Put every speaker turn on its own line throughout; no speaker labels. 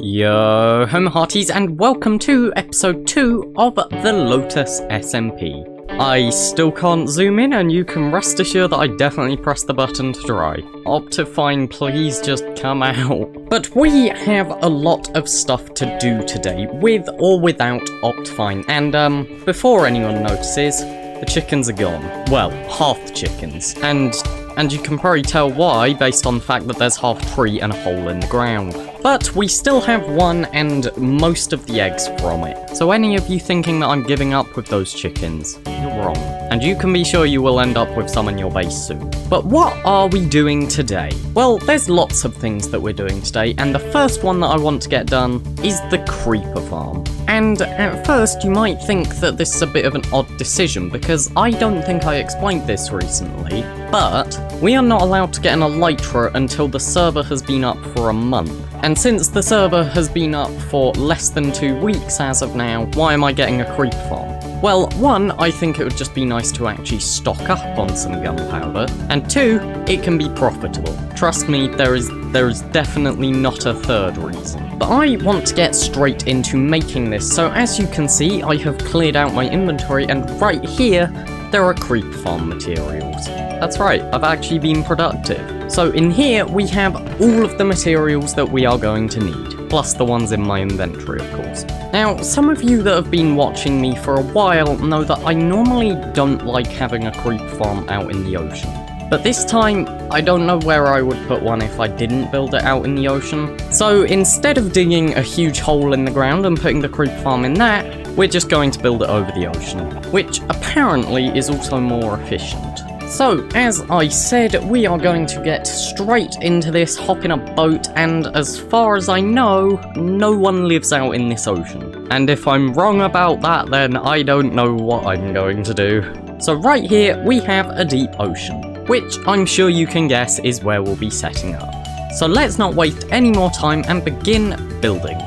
Yo, home hearties, and welcome to episode 2 of the Lotus SMP. I still can't zoom in, and you can rest assured that I definitely pressed the button to try. Optifine, please just come out. But we have a lot of stuff to do today, with or without Optifine, and before anyone notices, the chickens are gone. Well, half the chickens, and you can probably tell why based on the fact that there's half a tree and a hole in the ground. But we still have one and most of the eggs from it. So any of you thinking that I'm giving up with those chickens, you're wrong. And you can be sure you will end up with some in your base soon. But what are we doing today? Well, there's lots of things that we're doing today, and the first one that I want to get done is the creeper farm. And at first you might think that this is a bit of an odd decision, because I don't think I explained this recently, but we are not allowed to get an elytra until the server has been up for a month. And since the server has been up for less than 2 weeks as of now, why am I getting a creeper farm? Well, one, I think it would just be nice to actually stock up on some gunpowder, and two, it can be profitable. Trust me, there is definitely not a third reason. But I want to get straight into making this, so as you can see, I have cleared out my inventory, and right here, there are creeper farm materials. That's right, I've actually been productive. So in here, we have all of the materials that we are going to need, plus the ones in my inventory, of course. Now, some of you that have been watching me for a while know that I normally don't like having a creeper farm out in the ocean. But this time, I don't know where I would put one if I didn't build it out in the ocean. So instead of digging a huge hole in the ground and putting the creeper farm in that, we're just going to build it over the ocean, which apparently is also more efficient. So, as I said, we are going to get straight into this, hop in a boat, and as far as I know, no one lives out in this ocean. And if I'm wrong about that, then I don't know what I'm going to do. So right here, we have a deep ocean, which I'm sure you can guess is where we'll be setting up. So let's not waste any more time and begin building.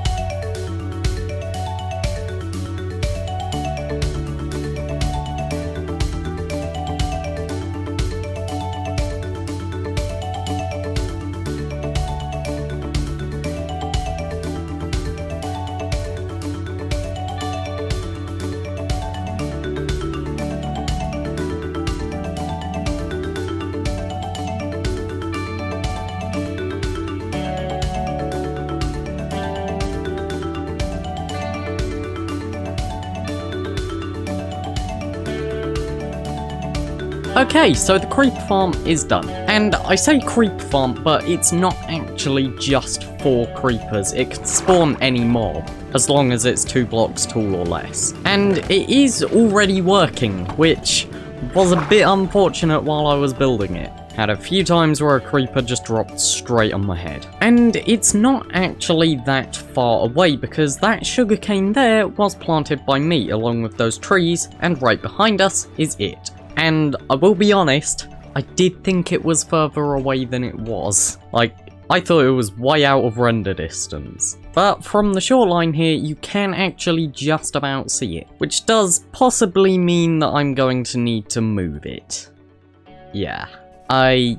Okay, so the creeper farm is done. And I say creeper farm, but it's not actually just for creepers. It can spawn any mob, as long as it's 2 blocks tall or less. And it is already working, which was a bit unfortunate while I was building it. Had a few times where a creeper just dropped straight on my head. And it's not actually that far away, because that sugarcane there was planted by me along with those trees, and right behind us is it. And I will be honest, I did think it was further away than it was. Like, I thought it was way out of render distance. But from the shoreline here, you can actually just about see it, which does possibly mean that I'm going to need to move it. Yeah, I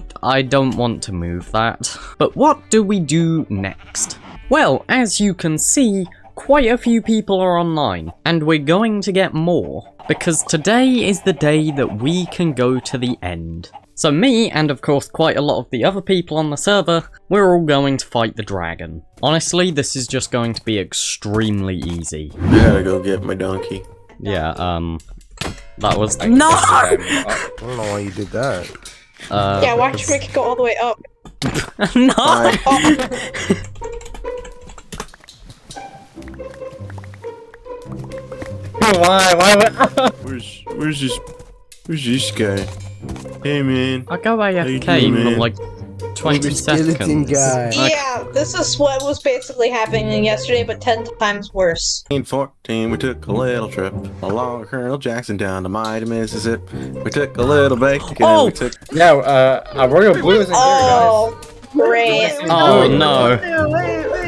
don't want to move that. But what do we do next? Well, as you can see, quite a few people are online, and we're going to get more, because today is the day that we can go to the end. So me, and of course quite a lot of the other people on the server, we're all going to fight the dragon. Honestly, this is just going to be extremely easy.
I gotta go get my donkey.
Yeah, that was...
No! I don't know why you did that.
Yeah, why'd you make it go all the way up?
No! Why?
Where's this guy? Hey man.
I'll go AFK for like 20 seconds.
Guy.
Yeah, this is what was basically happening yesterday, but 10 times worse.
In 14, we took a little trip along Colonel Jackson down to mighty Mississippi. We took a little bacon.
Oh!
We took...
Yeah, Royal Blue is in here,
Oh, great.
Oh no.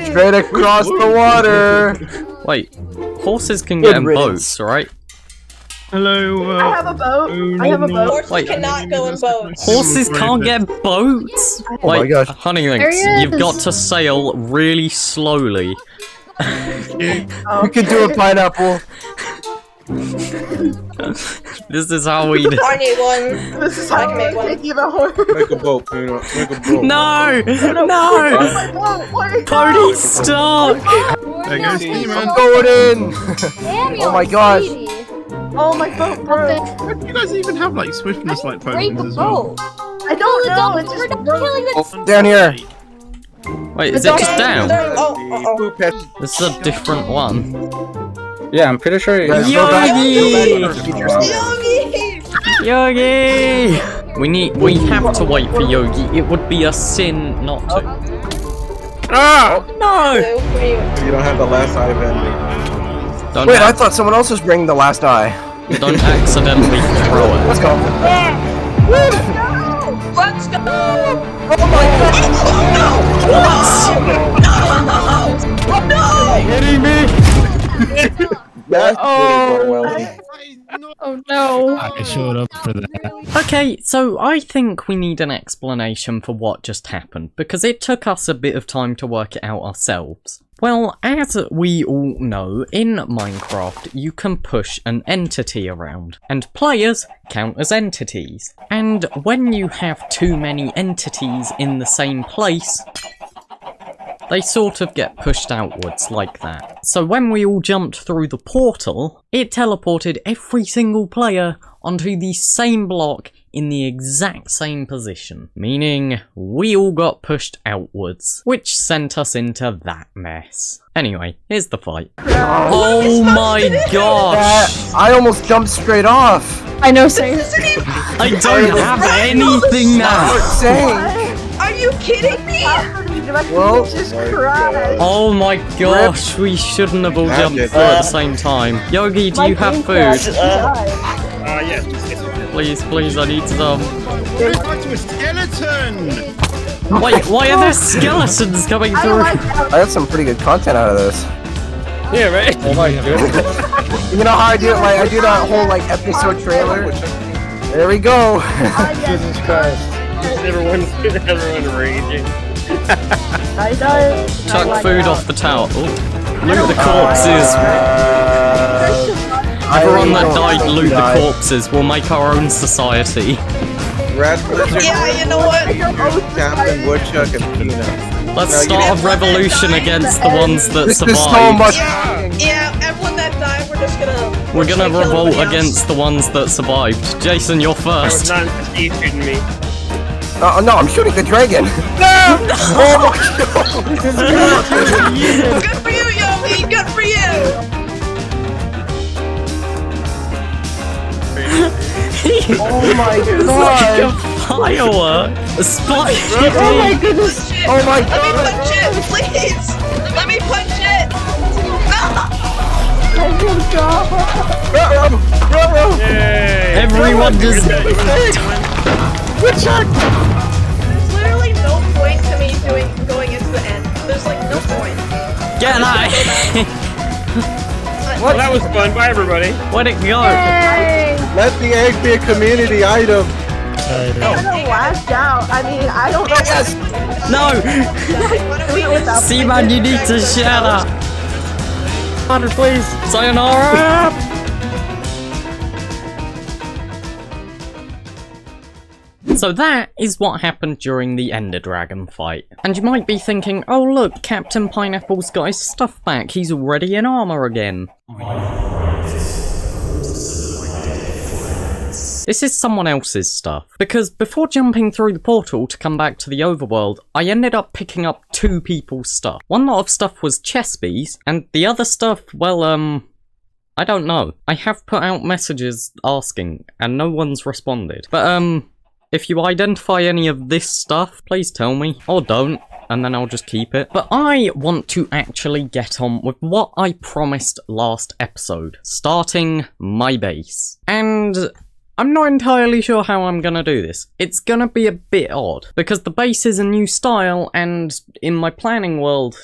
Straight across the water.
Wait, horses can get in boats, right?
Hello.
I have a boat. I have a boat.
Horses
Wait.
cannot go in boats.
Horses can't get boats?
Oh my gosh.
Honeylinks,
There he
you've
is.
got to sail really slowly.
You can do a pineapple.
This is how we do.
I need one.
This is
I
how
can make one.
I give a horse.
Make a boat, you know. Make a boat.
No! No!
My boat. Where it go?
Cody's stuck!
There goes Steamer.
I'm going in.
Damn,
Oh my gosh.
Sweetie.
Oh, my boat broke.
Why do you guys even have like swiftness like
Break
potions
the
as well?
boat.
I don't know.
Don't,
It's
we're
just
not
broke.
killing the.
Down here.
Wait, is it just down?
Oh.
Poop head.
This is a different one.
Yeah, I'm pretty sure.
Guys, go back.
Yogi!
Go back to your seat.
Yogi!
Yogi! We have to wait for Yogi. It would be a sin not to.
Ah!
No!
You don't have the last eye of ending.
Don't,
Wait, I thought someone else was bringing the last eye.
don't accidentally throw it.
Let's go.
Let's go!
Oh my god!
Hitting me!
That
Oh.
didn't go well.
Oh no.
I showed up for that.
Okay, so I think we need an explanation for what just happened, because it took us a bit of time to work it out ourselves. Well, as we all know, in Minecraft you can push an entity around, and players count as entities. And when you have too many entities in the same place, they sort of get pushed outwards like that. So when we all jumped through the portal, it teleported every single player onto the same block in the exact same position, meaning we all got pushed outwards, which sent us into that mess. Anyway, here's the fight. Oh my gosh!
I almost jumped straight off.
I know, same.
I don't have anything now!
Insane.
Are you kidding me?
Well,
just cried.
Oh my gosh, we shouldn't have all jumped through at the same time. Yogi, do you have food?
Yes.
Please, please, I need some.
It's back to a skeleton.
Wait, why are there skeletons coming through?
I got some pretty good content out of this.
Yeah, right. Oh my goodness.
You know how I do it? Like I do that whole like episode trailer. There we go.
Jesus Christ. Everyone raging.
I know.
Chuck food off the tower. Ooh. Loot the corpses. Everyone that died, loot the corpses. We'll make our own society.
Rat Blizzard.
Yeah, you know what?
Captain Woodchuck and Peanut.
Let's
No, you
start a
didn't-
revolution against the ones that
This is so
survived.
much.
Yeah, everyone that died, we're just gonna...
We're gonna
kill
revolt
everybody else.
against the ones that survived. Jason, you're first.
Not shooting me.
No, I'm shooting the dragon. No! Oh my god!
Good for you, Yogi! Good for you!
Oh my
It's like a
god!
firework. A spike.
Oh my goodness!
Punch it!
Oh my
Let me
god!
punch it, please! Let me punch it!
Everyone just.
There's literally no point to me going into the end. There's like no point.
Get that!
Well, that was fun. Bye, everybody.
Where'd it go?
Let the egg be a community item.
I don't lash out. I mean, I don't know.
Yes!
No!
Without
Seaman, you need to share that! Hunter, please! Sayonara! So that is what happened during the Ender Dragon fight. And you might be thinking, oh look, Captain Pineapple's got his stuff back, he's already in armor again. This is someone else's stuff, because before jumping through the portal to come back to the overworld, I ended up picking up two people's stuff. One lot of stuff was Chesby's, and the other stuff, well, I don't know. I have put out messages asking, and no one's responded. But, if you identify any of this stuff, please tell me, or don't, and then I'll just keep it. But I want to actually get on with what I promised last episode, starting my base. And I'm not entirely sure how I'm gonna do this. It's gonna be a bit odd, because the base is a new style, and in my planning world,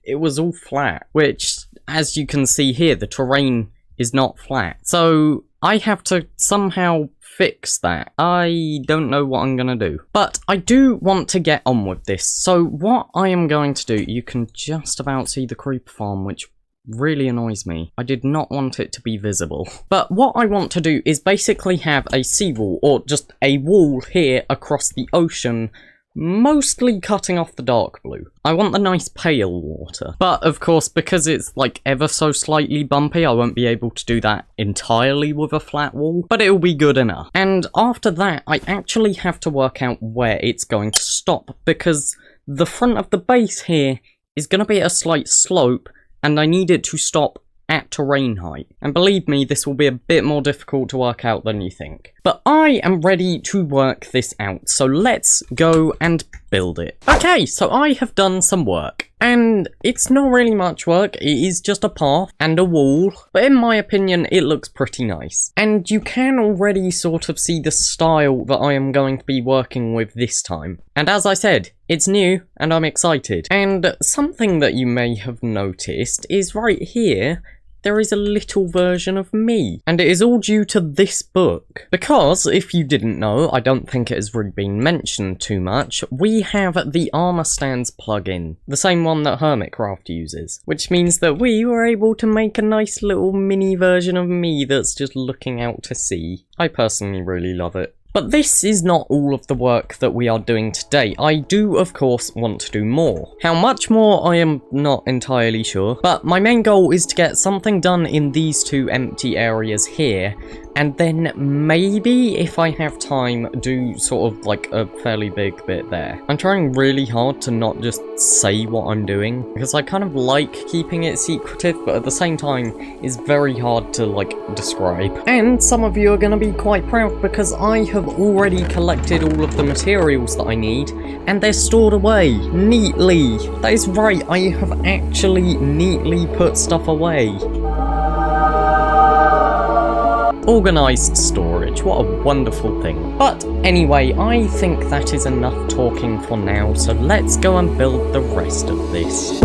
it was all flat, which, as you can see here, the terrain is not flat. So I have to somehow fix that. I don't know what I'm gonna do. But I do want to get on with this. So what I am going to do, you can just about see the creeper farm, which really annoys me. I did not want it to be visible. But what I want to do is basically have a seawall, or just a wall here across the ocean, mostly cutting off the dark blue. I want the nice pale water. But of course, because it's like ever so slightly bumpy, I won't be able to do that entirely with a flat wall, but it'll be good enough. And after that, I actually have to work out where it's going to stop, because the front of the base here is going to be at a slight slope, and I need it to stop at terrain height. And believe me, this will be a bit more difficult to work out than you think. But I am ready to work this out, so let's go and build it. Okay, so I have done some work, and it's not really much work. It is just a path and a wall, but in my opinion, it looks pretty nice. And you can already sort of see the style that I am going to be working with this time. And as I said, it's new, and I'm excited. And something that you may have noticed is right here, there is a little version of me. And it is all due to this book. Because, if you didn't know, I don't think it has really been mentioned too much, we have the armor stands plugin. The same one that Hermitcraft uses. Which means that we were able to make a nice little mini version of me that's just looking out to sea. I personally really love it. But this is not all of the work that we are doing today. I do, of course, want to do more. How much more, I am not entirely sure. But my main goal is to get something done in these two empty areas here. And then maybe, if I have time, do sort of like a fairly big bit there. I'm trying really hard to not just say what I'm doing, because I kind of like keeping it secretive, but at the same time, it's very hard to like describe. And some of you are going to be quite proud, because I have already collected all of the materials that I need, and they're stored away neatly. That is right, I have actually neatly put stuff away. Organised storage, what a wonderful thing. But anyway, I think that is enough talking for now, so let's go and build the rest of this.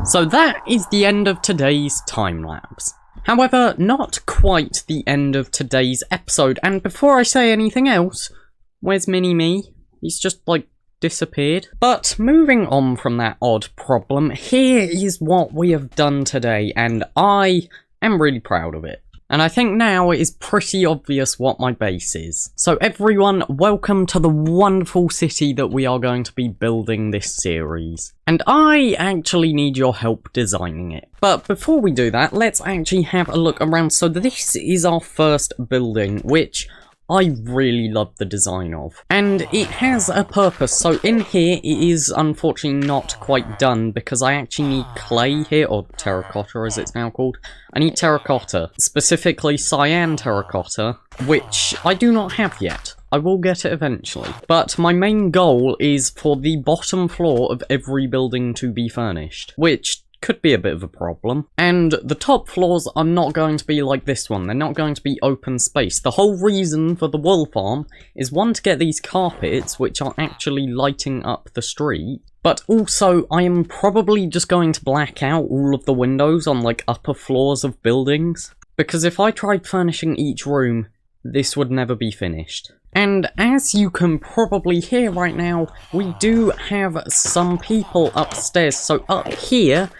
So that is the end of today's time-lapse. However, not quite the end of today's episode, and before I say anything else, where's Mini-Me? He's just, like, disappeared. But moving on from that odd problem, here is what we have done today, and I am really proud of it. And I think now it is pretty obvious what my base is. So everyone, welcome to the wonderful city that we are going to be building this series. And I actually need your help designing it. But before we do that, let's actually have a look around. So this is our first building, which I really love the design of. And it has a purpose. So in here, it is unfortunately not quite done because I actually need clay here, or terracotta as it's now called. I need terracotta, specifically cyan terracotta, which I do not have yet. I will get it eventually. But my main goal is for the bottom floor of every building to be furnished, which could be a bit of a problem. And the top floors are not going to be like this one. They're not going to be open space. The whole reason for the wool farm is, one, to get these carpets, which are actually lighting up the street. But also, I am probably just going to black out all of the windows on, like, upper floors of buildings. Because if I tried furnishing each room, this would never be finished. And as you can probably hear right now, we do have some people upstairs. So up here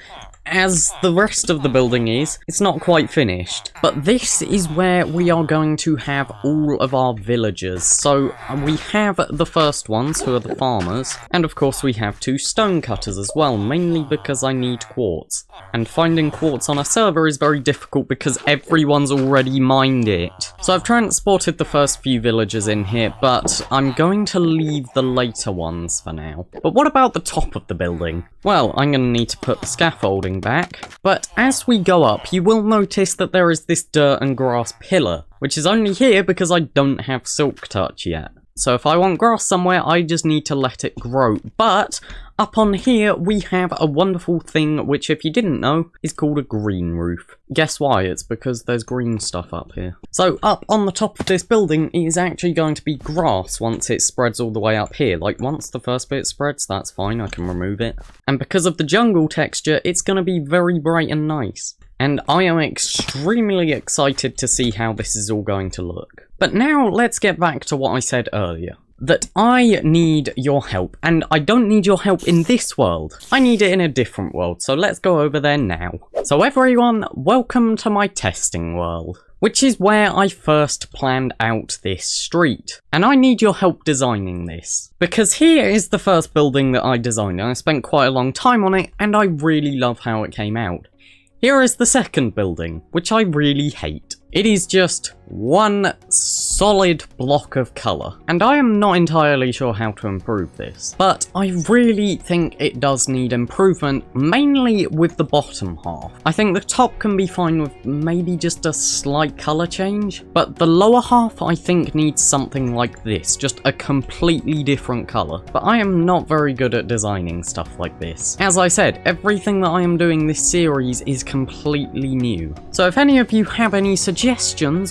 as the rest of the building is, it's not quite finished. But this is where we are going to have all of our villagers. So we have the first ones, who are the farmers, and of course we have 2 stonecutters as well, mainly because I need quartz. And finding quartz on a server is very difficult because everyone's already mined it. So I've transported the first few villagers in here, but I'm going to leave the later ones for now. But what about the top of the building? Well, I'm going to need to put the scaffolding back, but as we go up, you will notice that there is this dirt and grass pillar, which is only here because I don't have silk touch yet. So if I want grass somewhere, I just need to let it grow. But up on here, we have a wonderful thing, which if you didn't know, is called a green roof. Guess why? It's because there's green stuff up here. So up on the top of this building is actually going to be grass once it spreads all the way up here. Like once the first bit spreads, that's fine, I can remove it. And because of the jungle texture, it's going to be very bright and nice. And I am extremely excited to see how this is all going to look. But now let's get back to what I said earlier. That I need your help, and I don't need your help in this world. I need it in a different world, so let's go over there now. So everyone, welcome to my testing world, which is where I first planned out this street. And I need your help designing this, because here is the first building that I designed, and I spent quite a long time on it, and I really love how it came out. Here is the second building, which I really hate. It is just one solid block of colour, and I am not entirely sure how to improve this, but I really think it does need improvement, mainly with the bottom half. I think the top can be fine with maybe just a slight colour change, but the lower half I think needs something like this, just a completely different colour. But I am not very good at designing stuff like this. As I said, everything that I am doing this series is completely new. So if any of you have any suggestions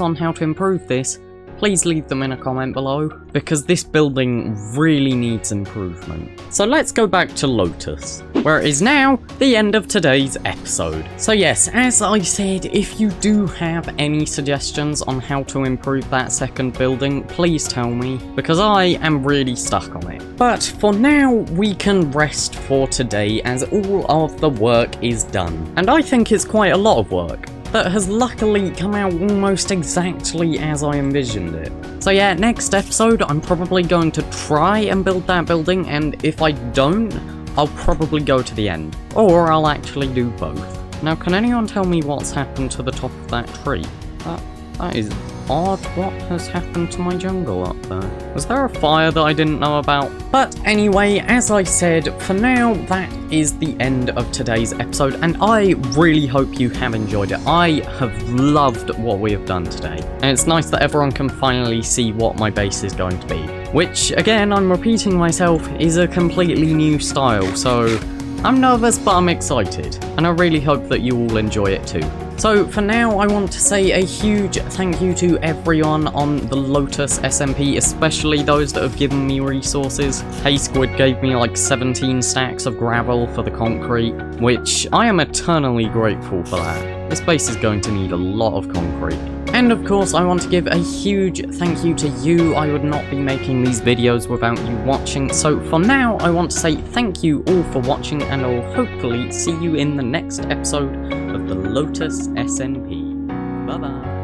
on how to improve this, please leave them in a comment below, because this building really needs improvement. So let's go back to Lotus, where it is now the end of today's episode. So yes, as I said, if you do have any suggestions on how to improve that second building, please tell me, because I am really stuck on it. But for now, we can rest for today as all of the work is done. And I think it's quite a lot of work that has luckily come out almost exactly as I envisioned it. So yeah, next episode I'm probably going to try and build that building, and if I don't, I'll probably go to the end. Or I'll actually do both. Now, can anyone tell me what's happened to the top of that tree? That is odd. What has happened to my jungle up there? Was there a fire that I didn't know about? But anyway, as I said, for now, that is the end of today's episode, and I really hope you have enjoyed it. I have loved what we have done today, and it's nice that everyone can finally see what my base is going to be. Which, again, I'm repeating myself, is a completely new style, so I'm nervous, but I'm excited, and I really hope that you all enjoy it too. So for now, I want to say a huge thank you to everyone on the Lotus SMP, especially those that have given me resources. Hey Squid gave me like 17 stacks of gravel for the concrete, which I am eternally grateful for that. This base is going to need a lot of concrete. And of course, I want to give a huge thank you to you. I would not be making these videos without you watching. So for now, I want to say thank you all for watching, and I'll hopefully see you in the next episode of the Lotus SMP. Bye bye.